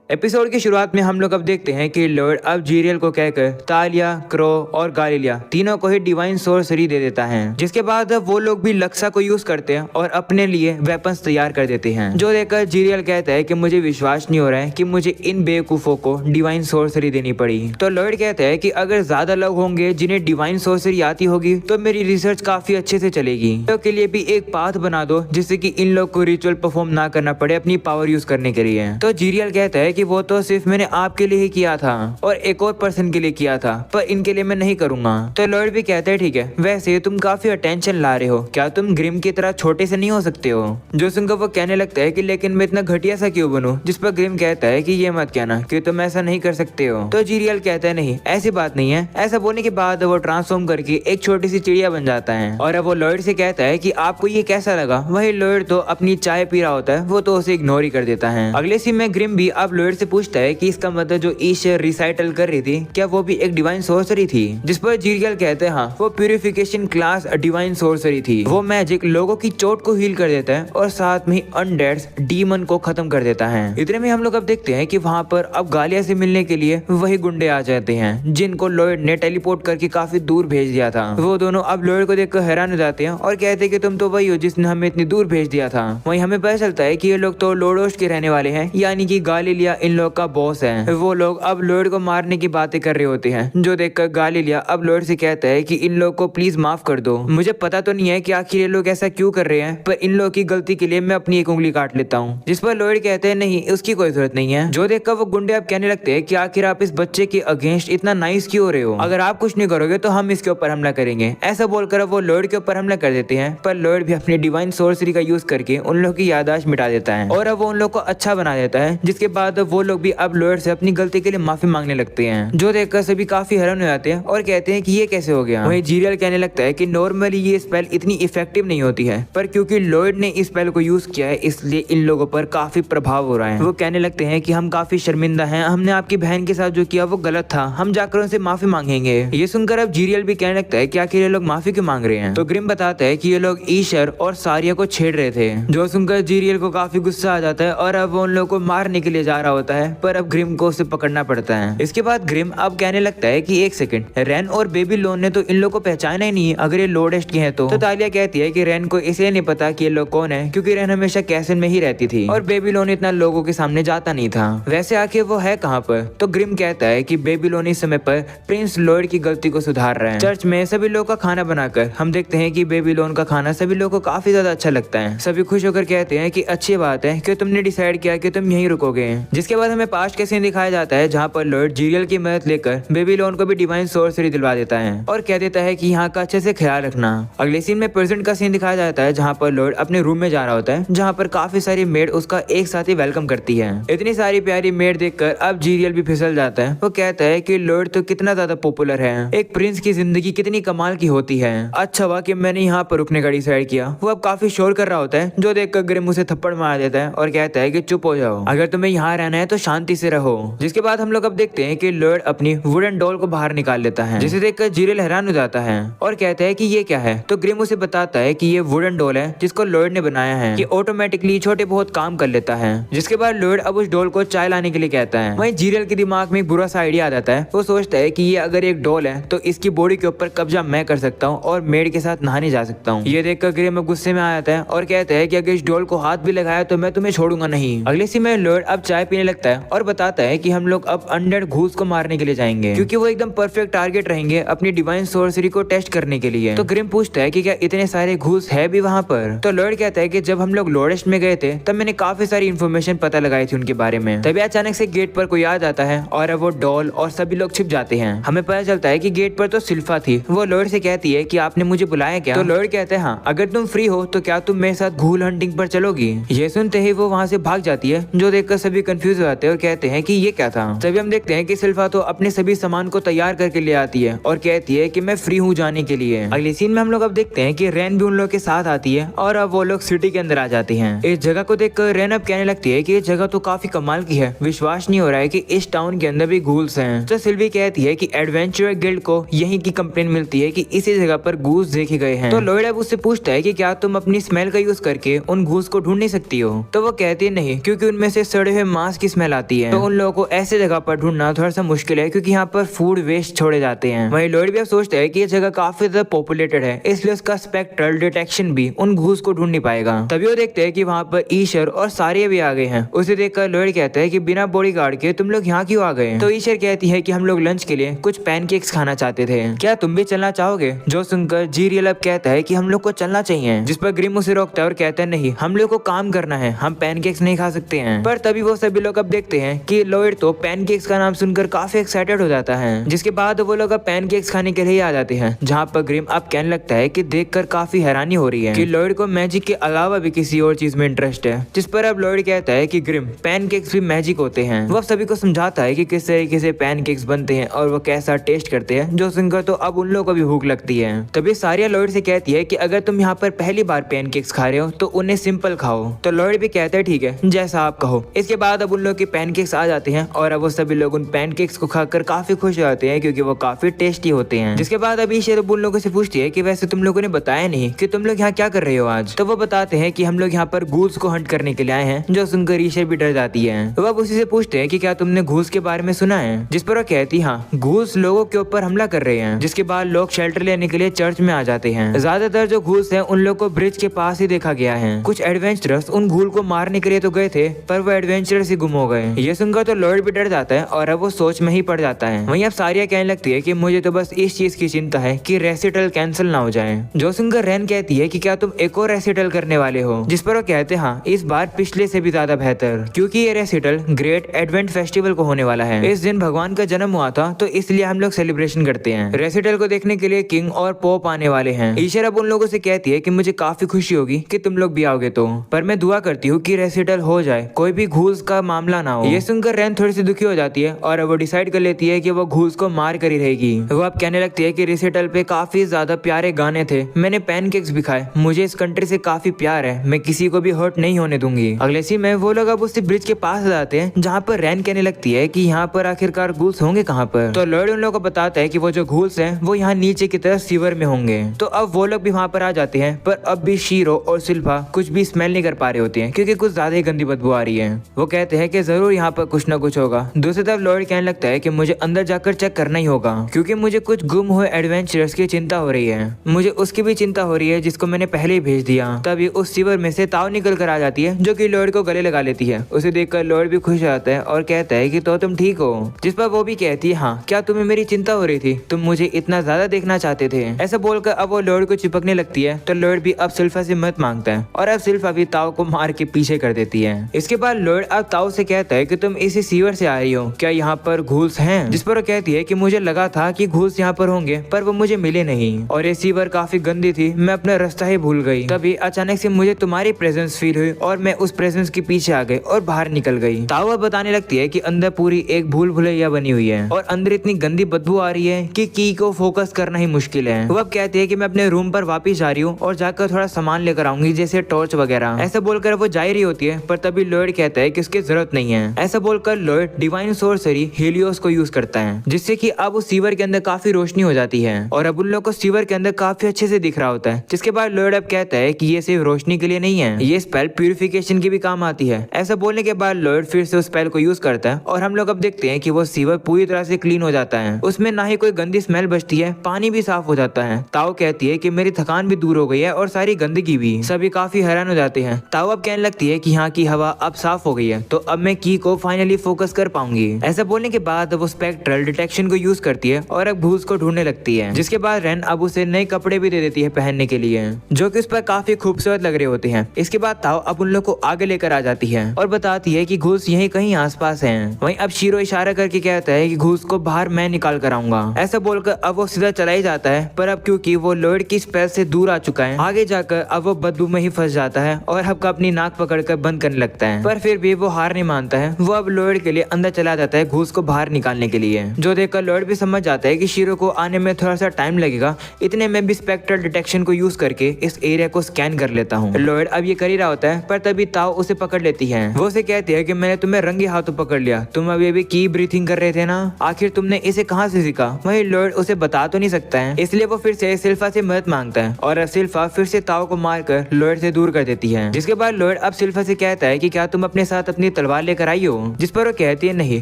Episode की शुरुआत में हम लोग अब देखते हैं कि लॉर्ड अब जीरियल को कहकर तालिया, क्रो और गालिलिया तीनों को ही डिवाइन सोर्सरी दे देता है, जिसके बाद वो लोग भी लक्सा को यूज करते हैं और अपने लिए वेपन्स तैयार कर देते हैं। जो देखकर जीरियल कहता है कि मुझे विश्वास नहीं हो रहा है कि मुझे इन बेवकूफों को डिवाइन सोर्सरी देनी पड़ी। तो लॉर्ड कहता है कि अगर ज्यादा लोग होंगे जिन्हें डिवाइन सोर्सरी आती होगी तो मेरी रिसर्च काफी अच्छे से चलेगी। तो के लिए भी एक पाथ बना दो जिससे कि इन लोग को रिचुअल परफॉर्म ना करना पड़े अपनी पावर यूज करने के लिए। तो जीरियल कहता है कि वो तो सिर्फ मैंने आपके लिए ही किया था और एक और पर्सन के लिए किया था, पर इनके लिए मैं नहीं करूंगा। तो लॉर्ड भी कहता है ठीक है, वैसे तुम काफी अटेंशन ला रहे हो, क्या तुम ग्रिम की तरह छोटे से नहीं हो सकते हो। जो सुनकर वो कहने लगता है कि लेकिन मैं इतना घटिया सा क्यों बनूं, जिस पर ग्रिम कहता है कि ये मत कहना कि तुम ऐसा नहीं कर सकते हो। तो जीरियल कहता है नहीं ऐसी बात नहीं है। ऐसा बोलने के बाद वो ट्रांसफॉर्म करके एक छोटी सी चिड़िया बन जाता है और अब वो लॉर्ड से कहता है कि आपको ये कैसा लगा। वही लॉर्ड तो अपनी चाय पी रहा होता है, वो तो उसे इग्नोर ही कर देता है। अगले सीन में ग्रिम भी अब लॉर्ड से पूछता है कि इसका मतलब जो ईशर रिसाइटल कर रही थी क्या वो भी एक डिवाइन सोर्सरी थी, जिस पर जीरियल कहते हैं हाँ वो प्यूरिफिकेशन क्लास डिवाइन सोर्सरी थी। वो मैजिक लोगों की चोट को हील कर देता है और साथ में अनडेड्स डीमन को खत्म कर देता है। इतने में हम लोग अब देखते हैं कि वहाँ पर अब गालिया से मिलने के लिए वही गुंडे आ जाते हैं जिनको लॉर्ड ने टेलीपोर्ट करके काफी दूर भेज दिया था। वो दोनों अब लॉर्ड को देखकर हैरान हो जाते हैं और कहते हैं कि तुम तो वही हो जिसने हमें इतनी दूर भेज दिया था। वहीं हमें पता चलता है कि ये लोग तो लोडोस के रहने वाले हैं, यानी कि गालिलिया इन लोग का बॉस है। वो लोग अब लॉर्ड को मारने की बातें कर रहे होते हैं, जो देखकर गालिलिया अब लॉर्ड से कहता है कि इन लोग को प्लीज माफ कर दो। मुझे पता तो नहीं है कि आखिर ये लोग ऐसा क्यों कर रहे हैं, पर इन लोग की गलती के लिए मैं अपनी एक उंगली काट लेता हूँ। जिस पर लॉर्ड कहते हैं नहीं उसकी कोई जरूरत नहीं है। जो देखकर वो गुंडे अब कहने लगते हैं कि आखिर आप इस बच्चे के अगेंस्ट इतना नाइस क्यों हो रहे हो, अगर आप कुछ नहीं करोगे तो हम इसके ऊपर हमला करेंगे। ऐसा बोलकर वो लॉर्ड के ऊपर हमला कर देते हैं, पर लॉर्ड भी अपनी डिवाइन सोर्सरी का यूज करके उन लोग की याददाश्त मिटा देता है और अब वो उन लोग को अच्छा बना देता है। जिसके बाद वो लोग भी अब लॉर्ड से अपनी गलती के लिए माफी मांगने लगते हैं, जो देखकर सभी काफी हैरान हो जाते हैं और कहते हैं कि ये कैसे हो गया। वहीं जीरियल कहने लगता है कि नॉर्मली ये स्पेल इतनी इफेक्टिव नहीं होती है, पर क्योंकि लॉर्ड ने इस स्पेल को यूज किया है इसलिए इन लोगों पर काफी प्रभाव हो रहा है। वो कहने लगते हैं कि हम काफी शर्मिंदा हैं, हमने आपकी बहन के साथ जो किया वो गलत था, हम जाकर उनसे माफी मांगेंगे। ये सुनकर अब जीरियल भी कहने लगता है कि आखिर ये लोग माफी क्यों मांग रहे हैं। तो ग्रिम बताता है कि ये लोग ईशर और सारिया को छेड़ रहे थे। जो सुनकर जीरियल को काफी गुस्सा आ जाता है और अब वो उन लोगों को मारने के लिए जा रहा होता है, पर अब ग्रिम को उसे पकड़ना पड़ता है। इसके बाद ग्रिम अब कहने लगता है कि एक सेकंड, रेन और बेबी लोन ने तो इन लोगों को पहचाना ही नहीं है अगर ये लोडेस्ट के हैं तो तालिया कहती है कि रेन को इसलिए नहीं पता कि ये लोग कौन है क्योंकि रेन हमेशा कैसल में ही रहती थी और बेबी लोन इतना लोगों के सामने जाता नहीं था। वैसे आखिर वो है कहाँ पर। तो ग्रिम कहता है कि बेबी लोन इस समय पर प्रिंस लॉर्ड की गलती को सुधार रहे हैं। चर्च में सभी लोगों का खाना बनाकर हम देखते हैं कि बेबी लोन का खाना सभी लोगों को काफी ज्यादा अच्छा लगता है। सभी खुश होकर कहते हैं कि अच्छी बात है कि तुमने डिसाइड किया कि तुम यहीं रुकोगे। जिसके बाद हमें पास्ट का सीन दिखाया जाता है जहाँ पर लॉर्ड जीरियल की मदद लेकर बेबी लोन को भी डिवाइन सोर्सरी दिलवा देता है और कह देता है कि यहाँ का अच्छे से ख्याल रखना। अगले सीन में प्रेजेंट का सीन दिखाया जाता है जहाँ पर लॉर्ड अपने रूम में जा रहा होता है, जहाँ पर काफी सारी मेड उसका एक साथ ही वेलकम करती है। इतनी सारी प्यारी मेड देखकर अब जीरियल भी फिसल जाता है। वो कहता है कि लॉर्ड तो कितना ज्यादा पॉपुलर है, एक प्रिंस की जिंदगी कितनी कमाल की होती है। अच्छा हुआ कि मैंने यहाँ पर रुकने का डिसाइड किया। वो अब काफी शोर कर रहा होता है, जो देखकर ग्रिम उसे थप्पड़ मार देता है और कहता है कि चुप हो जाओ, अगर तुम्हें यहाँ रहना है तो शांति से रहो। जिसके बाद हम लोग अब देखते हैं कि लॉर्ड अपनी वुडन डॉल को बाहर निकाल लेता है, जिसे देखकर जीरियल हैरान हो जाता है और कहता है कि ये क्या है। तो ग्रिम उसे बताता है कि ये वुडन डॉल है जिसको लॉर्ड ने बनाया है, कि ऑटोमेटिकली छोटे बहुत काम कर लेता है। जिसके बाद लॉर्ड अब उस डॉल को चाय लाने के लिए कहता है। वहीं जीरियल के दिमाग में एक बुरा सा आइडिया आ जाता है। वो सोचता है कि ये अगर एक डॉल है तो इसकी बॉडी के ऊपर कब्जा मैं कर सकता हूँ और मेड के साथ नहाने जा सकता हूँ। ये देखकर ग्रिम गुस्से में आ जाता है और कहता है कि अगर इस डॉल को हाथ भी लगाया तो मैं तुम्हें छोड़ूंगा नहीं। अगले सीन में लॉर्ड अब चाय पीने लगता है और बताता है कि हम लोग अब अनडेड घूस को मारने के लिए जाएंगे, क्योंकि वो एकदम परफेक्ट टारगेट रहेंगे अपनी डिवाइन सोर्सरी को टेस्ट करने के लिए। तो ग्रिम पूछता है कि क्या इतने सारे घूस है भी वहाँ पर। तो लॉर्ड कहता है कि जब हम लोग लोडेस्ट में गए थे तब मैंने काफी सारी इन्फॉर्मेशन पता लगाई थी उनके बारे में। तभी अचानक से गेट पर कोई आ जाता है और अब वो डॉल और सभी लोग छिप जाते हैं। हमें पता चलता है कि गेट पर तो सिल्फा थी। वो लॉर्ड से कहती है कि आपने मुझे बुलाया क्या। तो लॉर्ड कहते हैं हाँ, अगर तुम फ्री हो तो क्या तुम मेरे साथ घूल हंटिंग पर चलोगी। ये सुनते ही वो वहाँ से भाग जाती है, जो देखकर सभी कंफ्यूज हो जाते हैं और कहते हैं कि ये क्या था। तभी हम देखते हैं कि सिल्फा तो अपने सभी सामान को तैयार करके ले आती है और कहती है कि मैं फ्री हूँ जाने के लिए। अगले सीन में हम लोग अब देखते हैं कि रेन भी उन लोग के साथ आती है और अब वो लोग सिटी के अंदर आ जाते हैं। इस जगह को देखकर रेन अब कहने लगती है कि ये जगह तो काफी कमाल की है, विश्वास नहीं हो रहा है कि इस टाउन के अंदर भी घूल्स हैं। तो सिल्वी कहती है कि एडवेंचर गिल्ड को यहीं की कंप्लेन मिलती है कि इसी जगह पर घूस देखे गए हैं। तो लॉर्ड अब उससे पूछता है कि क्या तुम अपनी स्मेल का यूज करके उन घूस को ढूंढ नहीं सकती हो। तो वो कहती है नहीं, क्योंकि उनमें से सड़े हुए मांस मांस की स्मेल आती है। तो उन लोगों को ऐसे जगह पर ढूंढना थोड़ा सा मुश्किल है क्योंकि यहाँ पर फूड वेस्ट छोड़े जाते हैं। वहीं लॉयड भी अब सोचता है कि ये जगह काफी ज्यादा पॉपुलेटेड है, इसलिए उसका स्पेक्ट्रल डिटेक्शन भी उन घूस को ढूंढ नहीं पाएगा। तभी वो देखते हैं कि वहाँ पर ईशर और सारिया भी आ गए हैं। उसे देखकर लॉयड कहता है कि बिना बॉडीगार्ड के तुम लोग यहाँ क्यों आ गए? तो ईशर कहती है कि हम लोग लंच के लिए कुछ पैनकेक्स खाना चाहते थे, क्या तुम भी चलना चाहोगे? जो सुनकर जीरियल अब कहता है कि हम लोग को चलना चाहिए, जिस पर ग्रिम उसे रोकता है और कहता है नहीं, हम लोग को काम करना है, हम पैनकेक्स नहीं खा सकते हैं। पर तभी वो सभी लोग अब देखते हैं कि लॉयड तो पैनकेक्स का नाम सुनकर काफी एक्साइटेड हो जाता है, जिसके बाद वो लोग अब पैनकेक्स खाने के लिए आ जाते हैं, जहाँ पर ग्रिम अब कहने लगता है कि देखकर काफी हैरानी हो रही है कि लॉयड को मैजिक के अलावा भी किसी और चीज में इंटरेस्ट है। जिस पर अब लॉयड कहता है कि ग्रिम, पैनकेक्स भी मैजिक होते हैं। वो सभी को समझाता है कि किस तरीके से पैनकेक्स बनते हैं और वो कैसा टेस्ट करते हैं, जो सुनकर तो अब उन लोगों को भी भूख लगती है। तभी सारिया लॉयड से कहती है कि अगर तुम यहाँ पर पहली बार पैनकेक्स खा रहे हो तो उन्हें सिंपल खाओ। तो लॉयड भी कहता है ठीक है, जैसा आप कहो। इसके बाद अब उन लोग के पैनकेक्स आ जाते हैं और अब वो सभी लोग उन पैनकेक्स को खाकर काफी खुश हो जाते हैं क्योंकि वो काफी टेस्टी होते हैं। जिसके बाद अभी ईशर उन लोगों से पूछती है कि वैसे तुम लोगों ने बताया नहीं कि तुम लोग यहाँ क्या कर रहे हो आज? तो वो बताते हैं कि हम लोग यहाँ पर गूल्स को हंट करने के लिए आए हैं, जो सुनकर ईशर भी डर जाती है। तो अब उसी से पूछते हैं कि क्या तुमने घूस के बारे में सुना है? जिस पर वो कहती हाँ, घूस लोगों के ऊपर हमला कर रहे हैं। जिसके बाद लोग शेल्टर लेने के लिए चर्च में आ जाते हैं। ज्यादातर जो घूस है उन लोग को ब्रिज के पास ही देखा गया है। कुछ एडवेंचरर्स उन घूल को मारने के लिए तो गए थे, पर वो एडवेंचरर्स ही गुम हो गए। ये सुनकर तो लॉयड भी डर जाता है और अब वो सोच में ही पड़ जाता है। वहीं अब सारिया कहने लगती है कि मुझे तो बस इस चीज की चिंता है कि रेसिटल कैंसिल ना हो जाए। जो सुनकर रैन कहती है कि क्या तुम एक और रेसिटल करने वाले हो? जिस पर वो कहते हैं हाँ, इस बार पिछले से भी ज्यादा बेहतर, क्योंकि ये रेसिटल ग्रेट एडवेंट फेस्टिवल को होने वाला है। इस दिन भगवान का जन्म हुआ था, तो इसलिए हम लोग सेलिब्रेशन करते हैं। रेसिटल को देखने के लिए किंग और पोप आने वाले हैं। ईशर अब उन लोगों से कहती है कि मुझे काफी खुशी होगी कि तुम लोग भी आओगे, तो पर मैं दुआ करती हूँ कि रेसिटल हो जाए, कोई भी घूस का मामला ना हो। ये सुनकर रैन थोड़ी सी दुखी हो जाती है और वो डिसाइड कर लेती है कि वो घूस को मार कर ही रहेगी। वो अब कहने लगती है कि रेसिटल पे काफी ज्यादा प्यारे गाने थे, मैंने पैनकेक्स भी खाए, मुझे इस कंट्री से काफी प्यार है, मैं किसी को भी हर्ट नहीं होने दूंगी। अगले सीन में वो लोग अब उस ब्रिज के पास आ जाते हैं जहाँ पर रैन कहने लगती है कि यहाँ पर आखिरकार घूस होंगे कहाँ पर? तो लॉयड उन लोगों को बताता है कि वो जो घूस है वो यहाँ नीचे की तरफ सीवर में होंगे। तो अब वो लोग भी वहाँ पर आ जाते हैं, पर अब भी शीरो और सिल्फा कुछ भी स्मेल नहीं कर पा रहे होते हैं क्योंकि कुछ ज्यादा ही गंदी बदबू आ रही है। वो कहते हैं कि जरूर यहाँ पर कुछ ना कुछ होगा। दूसरी तरफ लॉयड कहने लगता है कि मुझे अंदर जाकर चेक करना ही होगा क्योंकि मुझे कुछ गुम हुए एडवेंचरर्स की चिंता हो रही है। मुझे उसकी भी चिंता हो रही है जिसको मैंने पहले ही भेज दिया। तभी उस सीवर में से ताव निकल कर आ जाती है जो कि लॉयड को गले लगा लेती है। उसे देखकर लॉयड भी खुश हो जाता है और कहता है कि तो तुम ठीक हो? जिस पर वो भी कहती है हाँ, क्या तुम्हें मेरी चिंता हो रही थी? तुम मुझे इतना ज्यादा देखना चाहते थे? ऐसा बोलकर अब वो लॉयड को चिपकने लगती है। तो लॉयड भी अब सिल्फा से मदद मांगता है और अब सिल्फा भी ताव को मार के पीछे कर देती है। इसके बाद लॉयड अब ताव से कहता है कि तुम इसी सीवर से आ रही हो, क्या यहाँ पर घूस हैं? जिस पर वो कहती है कि मुझे लगा था कि घूस यहाँ पर होंगे, पर वो मुझे मिले नहीं और ये सीवर काफी गंदी थी, मैं अपना रास्ता ही भूल गई। तभी अचानक से मुझे तुम्हारी प्रेजेंस फील हुई और मैं उस प्रेजेंस के पीछे आ गई और बाहर निकल गई। ताव अब बताने लगती है कि अंदर पूरी एक भूल भुलैया बनी हुई है और अंदर इतनी गंदी बदबू आ रही है कि की को फोकस करना ही मुश्किल है। वो अब कहती है कि मैं अपने रूम पर वापिस जा रही हूँ और जाकर थोड़ा सामान लेकर आऊंगी, जैसे टॉर्च वगैरह। ऐसा बोलकर वो जा रही होती है, पर तभी लॉयड कहता है कि उसकी जरूरत नहीं है। ऐसा बोलकर लॉयड डिवाइन सोर्सरी हेलियोस को यूज करता है, जिससे कि अब उस सीवर के अंदर काफी रोशनी हो जाती है और अब उन लोग को सीवर के अंदर काफी अच्छे से दिख रहा होता है। जिसके बाद लॉयड अब कहता है कि ये सिर्फ रोशनी के लिए नहीं है, ये स्पेल प्यूरिफिकेशन की भी काम आती है। ऐसा बोलने के बाद लॉयड फिर से उस स्पेल को यूज करता है और हम लोग अब देखते हैं कि वो सीवर पूरी तरह से क्लीन हो जाता है। उसमें ना ही कोई गंदी स्मेल बचती है, पानी भी साफ हो जाता है। ताओ कहती है कि मेरी थकान भी दूर हो गई है और सारी गंदगी भी। सभी काफी हैरान हो जाते हैं। ताओ अब कहने लगती है कि यहाँ की हवा अब साफ हो गई है, तो अब मैं की को फाइनली फोकस कर पाऊंगी। ऐसा बोलने के बाद वो स्पेक्ट्रल डिटेक्शन को यूज करती है और अब घूस को ढूंढने लगती है। जिसके बाद रैन अब उसे नए कपड़े भी दे देती है पहनने के लिए, जो कि उस पर काफी खूबसूरत लग रहे होते हैं। इसके बाद ताओ अब उन लोग को आगे लेकर आ जाती है और बताती है कि घूस यहीं कहीं आसपास है। वहीं अब शीरो इशारा करके कहता है कि घूस को बाहर मैं निकाल कर आऊंगा। ऐसा बोलकर अब वो सीधा चला ही जाता है, पर अब क्योंकि वो लॉयड की स्पेल से दूर आ चुका है, आगे जाकर अब वो बदबू में ही फंस जाता है और अब अपनी नाक पकड़कर बंद करने लगता है। पर फिर भी वो हार नहीं मानता है। वो अब लॉयड के लिए अंदर चला जाता है घूस को बाहर निकालने के लिए, जो देखकर लॉयड भी समझ जाता है कि शीरो को आने में थोड़ा सा टाइम लगेगा। इतने में भी स्पेक्ट्रल डिटेक्शन को यूज करके इस एरिया को स्कैन कर लेता हूँ। लॉयड अब ये कर ही रहा होता है, पर तभी ताओ उसे पकड़ लेती है। वो उसे कहती है कि मैंने तुम्हें रंगे हाथों पकड़ लिया, तुम अभी अभी की ब्रीथिंग कर रहे थे ना, आखिर तुमने इसे कहाँ से सीखा? वही लॉयड उसे बता तो नहीं सकता है, इसलिए वो फिर से सिल्फा से मदद मांगता है और अब सिल्फा फिर से ताओ को मारकर लॉयड से दूर कर देती है। जिसके बाद लॉयड अब सिल्फा से कहता है कि क्या तुम अपने साथ अपनी तलवार लेकर आई हो? जिस पर वो कहती है नहीं,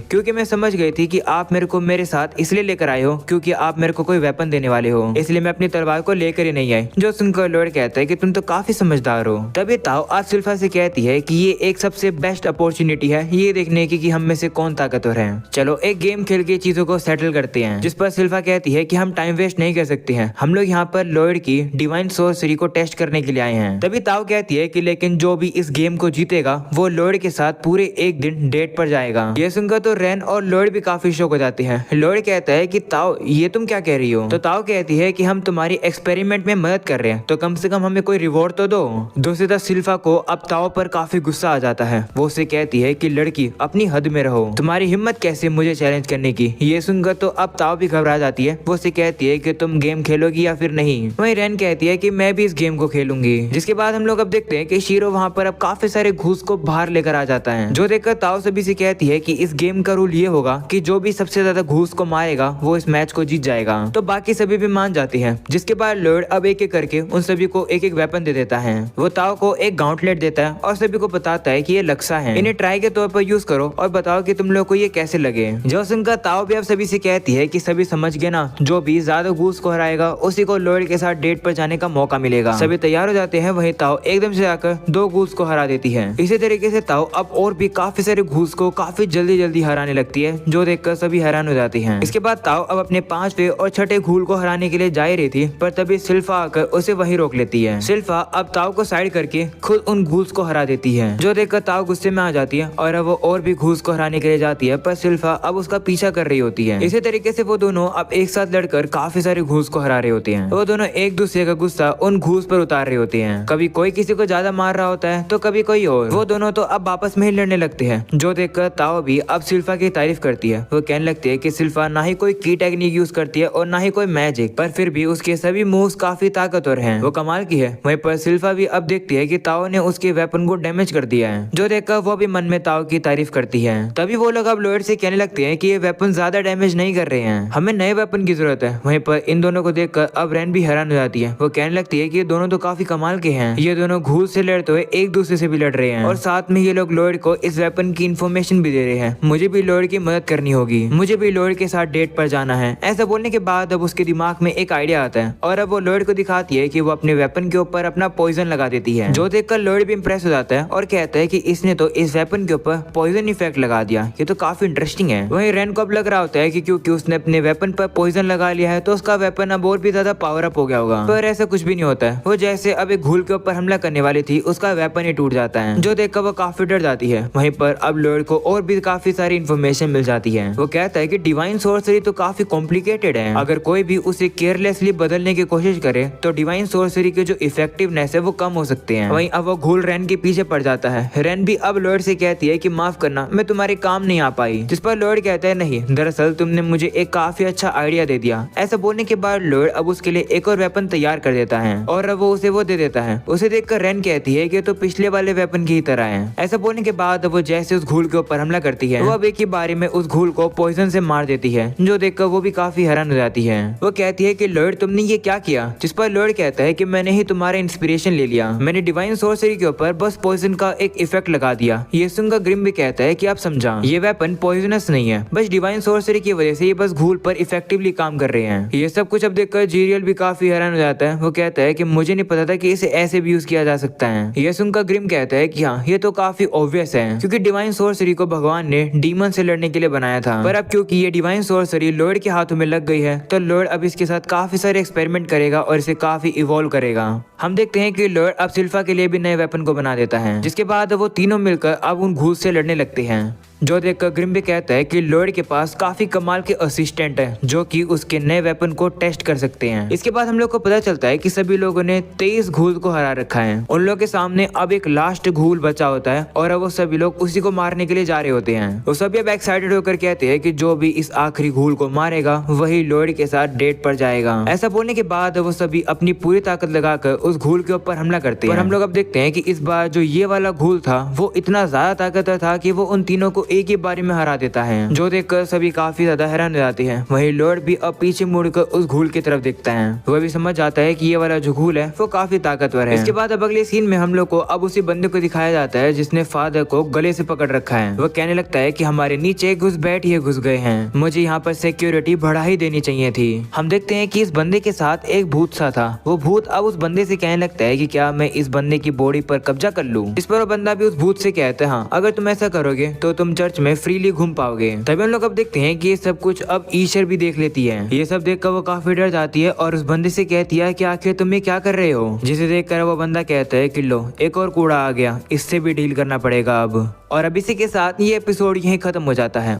क्योंकि मैं समझ गई थी कि आप मेरे को मेरे साथ इसलिए लेकर आए हो क्योंकि आप मेरे को कोई वेपन देने वाले हो, इसलिए मैं अपनी तलवार को लेकर ही नहीं आई। जो सुनकर लॉर्ड कहता है कि तुम तो काफी समझदार हो। तभी ताओ आज सिल्फा से कहती है कि ये एक सबसे बेस्ट अपॉर्चुनिटी है ये देखने की कि हम में से कौन ताकतवर है। चलो एक गेम खेल के चीजों को सेटल करते हैं। जिस पर सिल्फा कहती है कि हम टाइम वेस्ट नहीं कर सकते हैं, हम लोग यहाँ पर लॉर्ड की डिवाइन सोर्सरी को टेस्ट करने के लिए आए हैं। तभी ताओ कहती है कि लेकिन जो भी इस गेम को जीतेगा वो लॉर्ड के साथ पूरे एक दिन डेट पर जाएगा। ये सुनकर तो रेन और लॉर्ड भी काफी शॉक हो जाते हैं। लॉर्ड कहता है कि ताओ ये तुम क्या कह रही हो? तो ताओ कहती है कि हम तुम्हारी एक्सपेरिमेंट में मदद कर रहे हैं तो कम से कम हमें कोई रिवॉर्ड तो दो। दूसरी तरफ सिल्फा को अब ताओ पर काफी गुस्सा आ जाता है। वो उसे कहती है कि लड़की अपनी हद में रहो, तुम्हारी हिम्मत कैसे मुझे चैलेंज करने की। ये सुनकर तो अब ताओ भी घबरा जाती है। वो उसे कहती है कि तुम गेम खेलोगी या फिर नहीं। वहीं रेन कहती है कि मैं भी इस गेम को खेलूंगी। जिसके बाद हम लोग अब देखते हैं कि शीरो वहाँ पर अब काफी सारे घूस को बाहर लेकर आ जाता है। जो देखकर ताओ सभी से कहती है कि इस गेम का रूल ये होगा कि जो भी सबसे ज्यादा घूस को मारेगा वो इस मैच को जीत जाएगा। तो बाकी सभी भी मान जाती है। जिसके बाद लॉर्ड अब एक एक करके उन सभी को एक एक वेपन दे देता है। वो ताओ को एक गाउंटलेट देता है और सभी को बताता है कि ये लक्सा है, इन्हें ट्राई के तौर पर यूज करो और बताओ कि तुम लोग को ये कैसे लगे। जो सुनकर ताओ भी अब सभी से कहती है कि सभी समझ गए ना, जो भी ज्यादा घूस को हराएगा उसी को लॉर्ड के साथ डेट पर जाने का मौका मिलेगा। सभी तैयार हो जाते हैं। वहीं ताओ एकदम से आकर 2 घूस को हरा देती है। इसी तरीके से ताओ अब और भी काफी सारे घूस को काफी जल्दी जल्दी हराने लगती है, जो देखकर सभी हैरान हो जाती हैं। इसके बाद ताओ अब अपने 5वें और 6ठे घूल को हराने के लिए जा रही थी, पर तभी सिल्फा आकर उसे वहीं रोक लेती है। सिल्फा अब ताओ को साइड करके खुद उन घूस को हरा देती है, जो देखकर ताओ गुस्से में आ जाती है और अब वो और भी घूस को हराने के लिए जाती है, पर सिल्फा अब उसका पीछा कर रही होती है। इसी तरीके से वो दोनों अब एक साथ लड़कर काफी सारे घूस को हरा रहे होते हैं। वो दोनों एक दूसरे का गुस्सा उन घूस पर उतार रहे होते हैं। कभी कोई किसी को ज्यादा मार रहा होता है तो कभी कोई और। वो दोनों तो अब आपस में ही लड़ने लगते हैं, जो देखकर ताओ भी अब सिल्फा की तारीफ करती है। वो कहने लगती है कि सिल्फा ना ही कोई की टेक्निक यूज करती है और ना ही कोई मैजिक, पर फिर भी उसके सभी मूव्स काफी ताकतवर हैं, वो कमाल की है। वहीं पर सिल्फा भी अब देखती है कि ताओ ने उसके वेपन को डैमेज कर दिया है, जो देखकर वो भी मन में ताओ की तारीफ करती है। तभी वो लोग अब लॉर्ड से कहने लगते हैं कि ये वेपन ज्यादा डैमेज नहीं कर रहे हैं, हमें नए वेपन की जरूरत है। वहीं पर इन दोनों को देखकर अब रेन भी हैरान हो जाती है। वो कहने लगती है कि ये दोनों तो काफी कमाल के हैं, ये दोनों घूस से लड़ते हुए एक दूसरे से भी लड़ रहे हैं और साथ में ये लोग लॉर्ड को इस वेपन की इन्फॉर्मेशन भी दे रहे हैं। मुझे भी लॉर्ड की मदद करनी होगी, मुझे भी लॉर्ड के साथ डेट पर जाना है। ऐसा बोलने के बाद अब उसके दिमाग में एक आइडिया आता है और अब वो लॉर्ड को दिखाती है कि वो अपने वेपन के ऊपर अपना पॉइजन लगा देती है, जो देखकर लॉर्ड भी इंप्रेस हो जाता है और कहता है कि इसने तो इस वेपन के ऊपर पॉइजन इफेक्ट लगा दिया, ये तो काफी इंटरेस्टिंग है। वहीं रेन को अब लग रहा होता है कि क्योंकि उसने अपने वेपन पर पॉइजन लगा लिया है तो उसका वेपन अब और भी ज्यादा पावर अप हो गया होगा, पर ऐसा कुछ भी नहीं होता है। वो जैसे अब एक घूल के ऊपर हमला करने वाली थी, उसका वेपन ही टूट जाता है, जो देखकर वो काफी डर जाती है। वहीं पर अब लॉर्ड को और भी काफी सारी इन्फॉर्मेशन मिल जाती है। वो कहता है कि डिवाइन सोर्सरी तो काफी कॉम्प्लिकेटेड है, अगर कोई भी उसे केयरलेसली बदलने की कोशिश करे तो डिवाइन सोर्सरी के जो इफेक्टिवनेस है वो कम हो सकते हैं। वहीं अब वो घूल रेन के पीछे पड़ जाता है। रेन भी अब लॉर्ड से कहती है कि माफ करना, मैं तुम्हारे काम नहीं आ पाई। जिस पर लॉर्ड कहता है नहीं, दरअसल तुमने मुझे एक काफी अच्छा आइडिया दे दिया। ऐसा बोलने के बाद लॉर्ड अब उसके लिए एक और वेपन तैयार कर देता है और अब वो उसे वो दे देता है। उसे देखकर रेन कहती है कि तो पिछले वाले वेपन की ही तरह है। ऐसा बोलने के बाद वो जैसे उस घूल के ऊपर हमला करती है, वो अब एक ही बारी में उस घूल को पॉइजन से मार देती है, जो देखकर वो भी काफी हैरान हो जाती है। वो कहती है कि लॉर्ड तुमने ये क्या किया? जिस पर लॉर्ड कहता है कि मैंने ही तुम्हारा इंस्पिरेशन ले लिया, मैंने डिवाइन सोर्सरी के ऊपर बस पॉइजन का एक इफेक्ट लगा दिया। ये सुनकर ग्रिम भी कहता है कि आप समझा, ये वेपन पॉइजनस नहीं है, बस डिवाइन सोर्सरी की वजह से ये बस घूल पर इफेक्टिवली काम कर रहे हैं। ये सब कुछ अब देखकर जीरियल भी काफी हैरान हो जाता है। वो कहता है कि मुझे नहीं पता था कि इसे ऐसे भी यूज किया जा सकता है। ये सुनकर ग्रिम कहता है कि हाँ, ये तो काफी ऑब्वियस है, क्योंकि डिवाइन सोर्सरी को भगवान ने डीमन से लड़ने के लिए बनाया था, पर अब क्योंकि ये डिवाइन सोर्सरी लॉर्ड के हाथों में लग गई है तो लॉर्ड अब इसके साथ काफी सारे एक्सपेरिमेंट करेगा और इसे काफी इवॉल्व करेगा। हम देखते हैं कि लॉर्ड अब सिल्फा के लिए भी नए वेपन को बना देता है, जिसके बाद वो तीनों मिलकर अब उन घूस से लड़ने लगते हैं, जो देखकर ग्रिम भी कहता है कि लॉर्ड के पास काफी कमाल के असिस्टेंट है जो कि उसके नए वेपन को टेस्ट कर सकते हैं। इसके बाद हम लोग को पता चलता है कि सभी लोगों ने 23 घूल को हरा रखा है। उन लोगों के सामने अब एक लास्ट घूल बचा होता है और अब वो सभी लोग उसी को मारने के लिए जा रहे होते हैं। वो सभी अब एक्साइटेड होकर कहते हैं कि जो भी इस आखिरी घूल को मारेगा वही लॉर्ड के साथ डेट पर जाएगा। ऐसा बोलने के बाद वो सभी अपनी पूरी ताकत लगाकर उस घूल के ऊपर हमला करते हैं। और हम लोग अब देखते हैं कि इस बार जो ये वाला घूल था वो इतना ज्यादा ताकतवर था कि वो उन तीनों को एक ही बारी में हरा देता है, जो देखकर सभी काफी ज्यादा हैरान हो जाते हैं। वहीं लॉर्ड भी अब पीछे मुड़कर उस घूल की तरफ देखता है। वह भी समझ जाता है कि ये वाला जो घूल है वो काफी ताकतवर है। इसके बाद अब अगले सीन में हम लोग को अब उसी बंदे को दिखाया जाता है जिसने फादर को गले से पकड़ रखा है। वह कहने लगता है कि हमारे नीचे घुसपैठिए घुस गए हैं, मुझे यहाँ पर सिक्योरिटी बढ़ा ही देनी चाहिए थी। हम देखते हैं कि इस बंदे के साथ एक भूत सा था। वो भूत अब उस बंदे से कहने लगता है कि क्या मैं इस बंदे की बॉडी पर कब्जा कर लूं। इस पर वो बंदा भी उस भूत से कहता है हाँ, अगर तुम ऐसा करोगे तो तुम चर्च में फ्रीली घूम पाओगे। तभी हम लोग अब देखते हैं कि ये सब कुछ अब ईशर भी देख लेती है। ये सब देखकर वो काफी डर जाती है और उस बंदे से कहती है कि आखिर तुम ये क्या कर रहे हो, जिसे देखकर वो बंदा कहता है कि लो एक और कूड़ा आ गया, इससे भी डील करना पड़ेगा अब। और अब इसी के साथ ये एपिसोड यहीं खत्म हो जाता है।